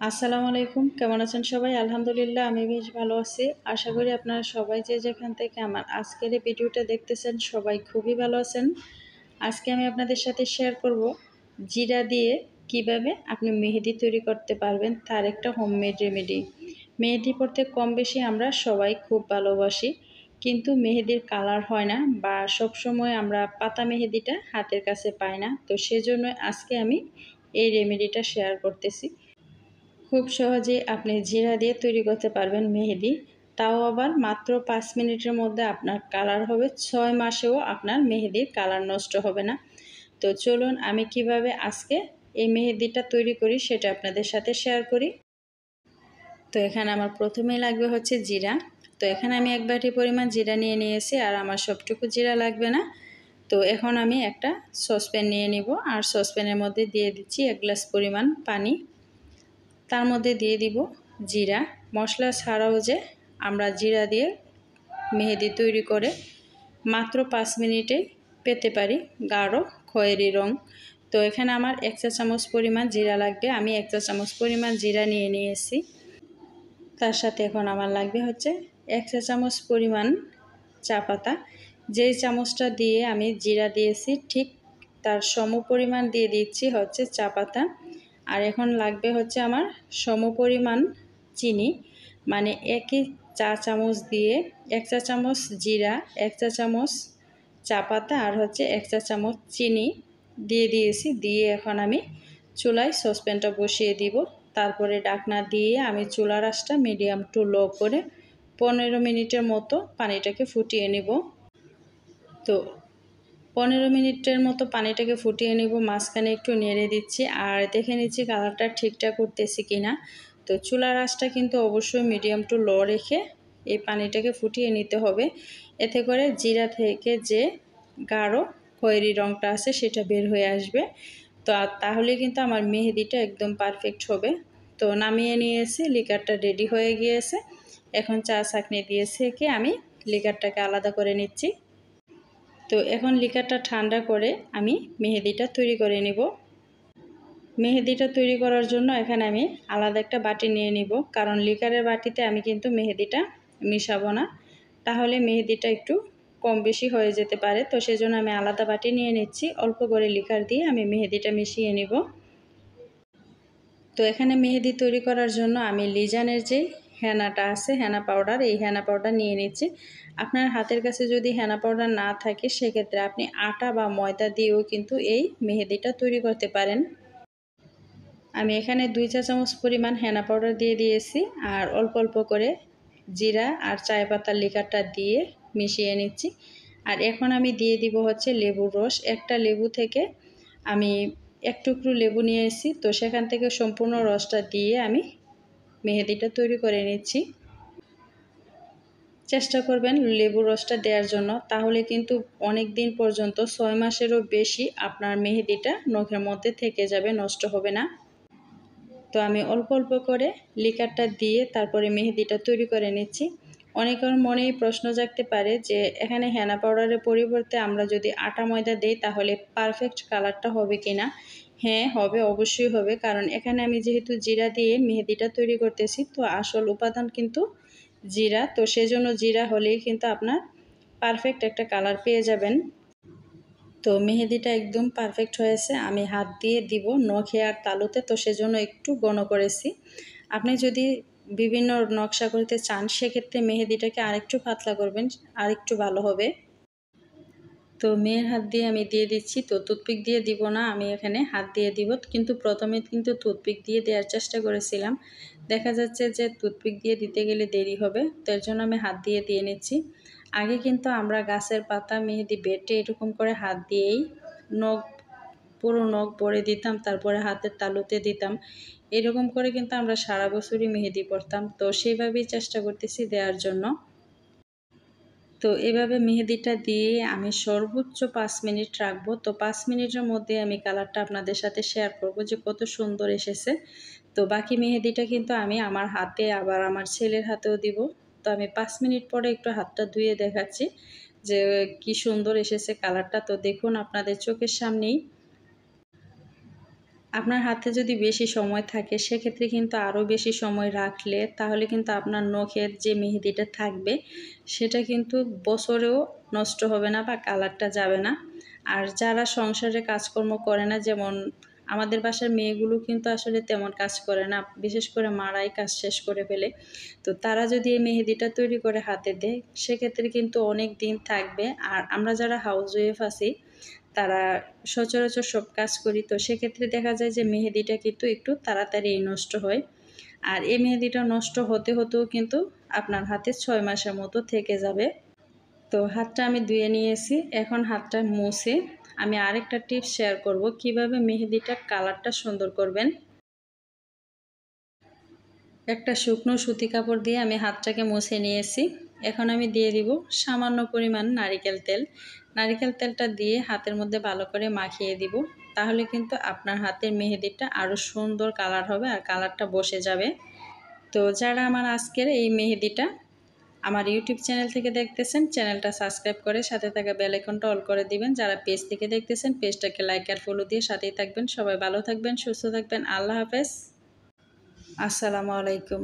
আসসালামু আলাইকুম, কেমন আছেন সবাই? আলহামদুলিল্লাহ আমি বেশ ভালো আছি। আশা করি আপনারা সবাই যে যেখান থেকে আমার আজকের এই ভিডিওটা দেখতেছেন সবাই খুবই ভালো আছেন। আজকে আমি আপনাদের সাথে শেয়ার করব জিরা দিয়ে কিভাবে আপনি মেহেদি তৈরি করতে পারবেন, তার একটা হোমমেড রেমেডি। মেহেদি পড়তে কম বেশি আমরা সবাই খুব ভালোবাসি, কিন্তু মেহেদির কালার হয় না বা সবসময় আমরা পাতা মেহেদিটা হাতের কাছে পাই না। তো সেজন্য আজকে আমি এই রেমেডিটা শেয়ার করতেছি। খুব সহজেই আপনি জিরা দিয়ে তৈরি করতে পারবেন মেহেদি, তাও আবার মাত্র 5 মিনিটের মধ্যে আপনার কালার হবে। 6 মাসেও আপনার মেহেদির কালার নষ্ট হবে না। তো চলুন আমি কিভাবে আজকে এই মেহেদিটা তৈরি করি সেটা আপনাদের সাথে শেয়ার করি। তো এখানে আমার প্রথমেই লাগবে হচ্ছে জিরা। তো এখানে আমি 1 বাটি পরিমাণ জিরা নিয়ে নিয়েছি, আর আমার সবটুকু জিরা লাগবে না। তো এখন আমি একটা সসপ্যান নিয়ে নিব, আর সসপ্যানের মধ্যে দিয়ে দিচ্ছি 1 গ্লাস পরিমাণ পানি। তার মধ্যে দিয়ে দিব জিরা। মশলা ছাড়াও যে আমরা জিরা দিয়ে মেহেদি তৈরি করে মাত্র 5 মিনিটে পেতে পারি গাঢ় খয়েরি রং। তো এখানে আমার 1 চা চামচ পরিমাণ জিরা লাগবে। আমি 1 চা চামচ পরিমাণ জিরা নিয়ে নিয়েছি। তার সাথে এখন আমার লাগবে হচ্ছে 1 চা চামচ পরিমাণ চা পাতা। যেই চামচটা দিয়ে আমি জিরা দিয়েছি ঠিক তার সমপরিমাণ দিয়ে দিচ্ছি হচ্ছে চা পাতা। আর এখন লাগবে হচ্ছে আমার সমপরিমাণ চিনি, মানে একই চা চামচ দিয়ে 1 চা চামচ জিরা, 1 চা চামচ চা পাতা আর হচ্ছে 1 চা চামচ চিনি দিয়ে দিয়েছি। দিয়ে এখন আমি চুলায় সসপ্যানটা বসিয়ে দিব। তারপরে ঢাকনা দিয়ে আমি চুলার আঁচটা মিডিয়াম টু লো করে 15 মিনিটের মতো পানিটাকে ফুটিয়ে নেব। তো 15 মিনিটের মতো পানিটাকে ফুটিয়ে নেব, মাঝখানে একটু নেড়ে দিচ্ছি আর দেখে নিচ্ছি কালারটা ঠিকঠাক করতেছি কিনা। তো চুলার আঁচটা কিন্তু অবশ্যই মিডিয়াম টু লো রেখে এই পানিটাকে ফুটিয়ে নিতে হবে। এতে করে জিরা থেকে যে গাঢ় খয়েরি রঙটা আছে সেটা বের হয়ে আসবে। তো তাহলে কিন্তু আমার মেহেদিটা একদম পারফেক্ট হবে। তো নামিয়ে নিয়েছি, লিকারটা রেডি হয়ে গিয়েছে। এখন চা ছাঁকনি দিয়ে ছেঁকে আমি লিকারটাকে আলাদা করে নিচ্ছি। তো এখন লিকারটা ঠান্ডা করে আমি মেহেদিটা তৈরি করে নিব। মেহেদিটা তৈরি করার জন্য এখানে আমি আলাদা একটা বাটি নিয়ে নিব, কারণ লিকারের বাটিতে আমি কিন্তু মেহেদিটা মিশাবো না, তাহলে মেহেদিটা একটু কম বেশি হয়ে যেতে পারে। তো সেজন্য আমি আলাদা বাটি নিয়ে নিচ্ছি। অল্প করে লিকার দিয়ে আমি মেহেদিটা মিশিয়ে নিব। তো এখানে মেহেদি তৈরি করার জন্য আমি লিজানের যে হেনাটা আছে, হেনা পাউডার, এই হেনা পাউডার নিয়ে নিচ্ছি। আপনার হাতের কাছে যদি হেনা পাউডার না থাকে সেক্ষেত্রে আপনি আটা বা ময়দা দিয়েও কিন্তু এই মেহেদিটা তৈরি করতে পারেন। আমি এখানে 2 চা চামচ পরিমাণ হেনা পাউডার দিয়ে দিয়েছি, আর অল্প অল্প করে জিরা আর চায় পাতার লিকারটা দিয়ে মিশিয়ে নিচ্ছি। আর এখন আমি দিয়ে দিব হচ্ছে লেবুর রস। একটা লেবু থেকে আমি 1 টুকরো লেবু নিয়ে এসেছি, তো সেখান থেকে সম্পূর্ণ রসটা দিয়ে আমি মেহেদিটা তৈরি করে নিচ্ছি। চেষ্টা করবেন লেবুর রসটা দেওয়ার জন্য, তাহলে কিন্তু অনেক দিন পর্যন্ত 6 মাসেরও বেশি আপনার মেহেদিটা নখের মধ্যে থেকে যাবে, নষ্ট হবে না। তো আমি অল্প অল্প করে লিকারটা দিয়ে তারপরে মেহেদিটা তৈরি করে নিচ্ছি। অনেকের মনেই প্রশ্ন জাগতে পারে যে এখানে হেনা পাউডারের পরিবর্তে আমরা যদি আটা ময়দা দেই তাহলে পারফেক্ট কালারটা হবে কিনা। হ্যাঁ হবে, অবশ্যই হবে, কারণ এখানে আমি যেহেতু জিরা দিয়ে মেহেদিটা তৈরি করতেছি, তো আসল উপাদান কিন্তু জিরা। তো সেজন্য জিরা হলেই কিন্তু আপনার পারফেক্ট একটা কালার পেয়ে যাবেন। তো মেহেদিটা একদম পারফেক্ট হয়েছে। আমি হাত দিয়ে দিব নখে আর তালুতে, তো সেজন্য একটু ঘন করেছি। আপনি যদি বিভিন্ন নকশা করতে চান সেক্ষেত্রে মেহেদিটাকে আরেকটু পাতলা করবেন, আরেকটু ভালো হবে। তো মেয়ের হাত দিয়ে আমি দিয়ে দিচ্ছি। তো টুথপিক দিয়ে দিব না, আমি এখানে হাত দিয়ে দিব। কিন্তু প্রথমে কিন্তু টুথপিক দিয়ে দেওয়ার চেষ্টা করেছিলাম, দেখা যাচ্ছে যে টুথপিক দিয়ে দিতে গেলে দেরি হবে, তো এর জন্য আমি হাত দিয়ে দিয়ে নিচ্ছি। আগে কিন্তু আমরা গাছের পাতা মেহেদি বেটে এরকম করে হাত দিয়েই নখ, পুরো নখ ভরে দিতাম, তারপরে হাতের তালুতে দিতাম। এরকম করে কিন্তু আমরা সারা বছরই মেহেদি পরতাম। তো সেইভাবেই চেষ্টা করতেছি দেওয়ার জন্য। তো এভাবে মেহেদিটা দিয়ে আমি সর্বোচ্চ 5 মিনিট রাখবো। তো 5 মিনিটের মধ্যে আমি কালারটা আপনাদের সাথে শেয়ার করব যে কত সুন্দর এসেছে। তো বাকি মেহেদিটা কিন্তু আমি আমার হাতে আবার আমার ছেলের হাতেও দিব। তো আমি 5 মিনিট পরে একটু হাতটা ধুয়ে দেখাচ্ছি যে কি সুন্দর এসেছে কালারটা। তো দেখুন আপনাদের চোখের সামনেই। আপনার হাতে যদি বেশি সময় থাকে সেক্ষেত্রে কিন্তু আরও বেশি সময় রাখলে তাহলে কিন্তু আপনার নখের যে মেহেদিটা থাকবে সেটা কিন্তু বছরেও নষ্ট হবে না বা কালারটা যাবে না। আর যারা সংসারে কাজকর্ম করে না, যেমন আমাদের বাসার মেয়েগুলো কিন্তু আসলে তেমন কাজ করে না, বিশেষ করে মারাই কাজ শেষ করে ফেলে। তো তারা যদি এই মেহেদিটা তৈরি করে হাতে দেয় সেক্ষেত্রে কিন্তু অনেক দিন থাকবে। আর আমরা যারা হাউস ওয়াইফ আছি তারা সচরাচর সব কাজ করি, তো সেক্ষেত্রে দেখা যায় যে মেহেদিটা কিন্তু একটু তাড়াতাড়ি নষ্ট হয়। আর এই মেহেদিটা নষ্ট হতে হতেও কিন্তু আপনার হাতে 6 মাসের মতো থেকে যাবে। তো হাতটা আমি ধুয়ে নিয়েছি, এখন হাতটা মুছে আমি আরেকটা টিপস শেয়ার করব কিভাবে মেহেদিটার কালারটা সুন্দর করবেন। একটা শুকনো সুতি কাপড় দিয়ে আমি হাতটাকে মুছে নিয়েছি। এখন আমি দিয়ে দিব সামান্য পরিমাণ নারিকেল তেল। নারিকেল তেলটা দিয়ে হাতের মধ্যে ভালো করে মাখিয়ে দিব, তাহলে কিন্তু আপনার হাতের মেহেদিটা আরও সুন্দর কালার হবে আর কালারটা বসে যাবে। তো যারা আমার আজকের এই মেহেদিটা আমার ইউটিউব চ্যানেল থেকে দেখতেছেন, চ্যানেলটা সাবস্ক্রাইব করে সাথে থাকা বেল আইকনটা অল করে দিবেন। যারা পেজ থেকে দেখতেছেন পেজটাকে লাইক আর ফলো দিয়ে সাথেই থাকবেন। সবাই ভালো থাকবেন, সুস্থ থাকবেন। আল্লাহ হাফেজ, আসসালামু আলাইকুম।